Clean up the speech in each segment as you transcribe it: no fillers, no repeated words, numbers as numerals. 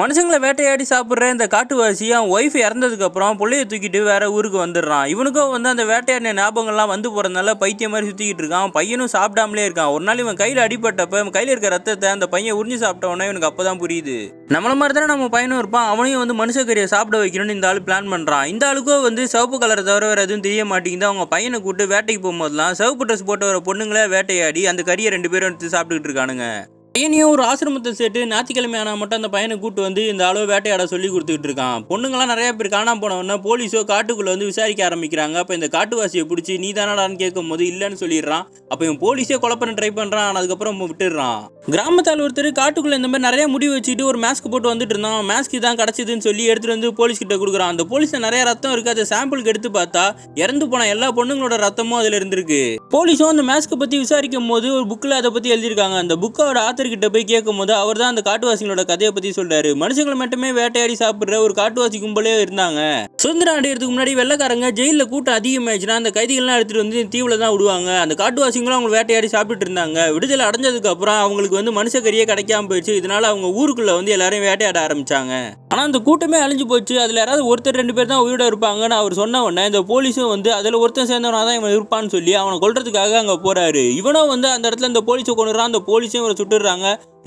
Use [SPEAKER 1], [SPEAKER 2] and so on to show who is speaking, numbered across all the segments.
[SPEAKER 1] மனுஷங்களை வேட்டையாடி சாப்பிட்ற இந்த காட்டுவாசி அவன் ஒய்ஃப் இறந்ததுக்கு அப்புறம் பிள்ளைய தூக்கிட்டு வேற ஊருக்கு வந்துடுறான். இவனுக்கும் அந்த வேட்டையாடின ஞாபகங்கள்லாம் வந்து போறதுனால பைத்தியம் மாதிரி சுத்திக்கிட்டு இருக்கான். பையனும் சாப்பிடாமலே இருக்கான். ஒரு நாள் இவன் கையில அடிபட்டப்ப இவன் கையில இருக்க ரத்தத்தை அந்த பையன் உறிஞ்சு சாப்பிட்டவொன்னே இவனுக்கு அப்பதான் புரியுது, நம்மள மாதிரி தானே நம்ம பையனும் இருப்பான், அவனையும் மனுஷக்கறியை சாப்பிட வைக்கணும்னு இந்த ஆளு பிளான் பண்றான். இந்த ஆளுக்கும் சிவப்பு கலரை தவிர வேற எதுவும் தெரிய மாட்டேங்குது. அவங்க பையனை கூட்டு வேட்டைக்கு போகும்போதெல்லாம் சிவப்பு ட்ரெஸ் போட்டு வர பொண்ணுங்களே வேட்டையாடி அந்த கறியை 2 பேரும் எடுத்து சாப்பிட்டுக்கிட்டு இருக்கானுங்க. பையனையும் ஒரு ஆசிரமத்தை சேர்த்து ஞாயிற்றுக்கிழமை ஆனால் மட்டும் அந்த பையனை கூட்டு இந்த அளவு வேட்டையாட சொல்லி கொடுத்துக்கிட்டு இருக்கான். பொண்ணுங்களாம் நிறைய பேர் காணாம போனவொன்னா போலீஸோ காட்டுக்குள்ள விசாரிக்க ஆரம்பிக்கிறாங்க. அப்போ இந்த காட்டுவாசியை பிடிச்சி நீ தானடான்னு கேட்கும் போது இல்லைன்னு சொல்லிடுறான். அப்போ இவன் போலீஸே கொலை பண்ண ட்ரை பண்ணுறான். ஆனால் அதுக்கப்புறம் விட்டுடுறான். கிராமத்தால் ஒருத்தர் காட்டுக்குள்ள இந்த மாதிரி நிறைய முடிவு வச்சுட்டு ஒரு மாஸ்க் போட்டு வந்துட்டு இருந்தான். மாஸ்க் தான் கிடச்சிதுன்னு சொல்லி எடுத்துட்டு போலீஸ் கிட்ட கொடுக்குறான். அந்த போலீஸ்ல நிறைய ரத்தம் இருக்கு. அதை சாம்பிளுக்கு எடுத்து பார்த்தா இறந்து போன எல்லா பொண்ணுங்களோட ரத்தமும் அதுல இருந்திருக்கு. போலீஸும் அந்த மாஸ்க் பத்தி விசாரிக்கும் போது ஒரு புக்ல அதை பத்தி எழுதியிருக்காங்க. அந்த புக்கோட ஆத்தர் கிட்ட போய் கேட்கும் போது அவர் தான் அந்த காட்டுவாசிகளோட கதையை பத்தி சொல்றாரு. மனுஷங்களை மட்டுமே வேட்டையாடி சாப்பிடுற ஒரு காட்டுவாசி கும்பலே இருந்தாங்க. சுதந்திரம் அடையிறதுக்கு முன்னாடி வெள்ளக்காரங்க ஜெயில கூட்டம் அதிகமாயிடுச்சுன்னா அந்த கைதிகள்லாம் எடுத்துட்டு தீவுல தான் விடுவாங்க. அந்த காட்டுவாசிகளும் அவங்க வேட்டையாடி சாப்பிட்டு இருந்தாங்க. விடுதலை அடைஞ்சதுக்கு அப்புறம் அவங்களுக்கு மனுஷக்கரியே கிடைக்காம போயிடுச்சு. இதனால அவங்க ஊருக்குள்ள எல்லாரையும் வேட்டையாட ஆரம்பிச்சாங்க. ஆனா அந்த கூட்டமே அழிஞ்சு போச்சு. அதுல யாராவது ஒருத்தர் 2 பேர் தான் உயிரோட இருப்பாங்கன்னு அவர் சொன்ன உடனே இந்த போலீஸும் அதுல ஒருத்தன் சேர்ந்தவனா தான் இவன் இருப்பான்னு சொல்லி அவனை கொல்றதுக்காக அங்க போறாரு. இவனும் அந்த இடத்துல இந்த போலீஸை கொண்டுறான். அந்த போலீஸையும் இவரை சுட்டுறாங்க.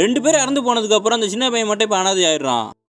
[SPEAKER 1] 2 பேர் இறந்து போனதுக்கு அப்புறம் அந்த சின்ன பையன் மட்டும் இப்ப அனாதை ஆயிடுறான்.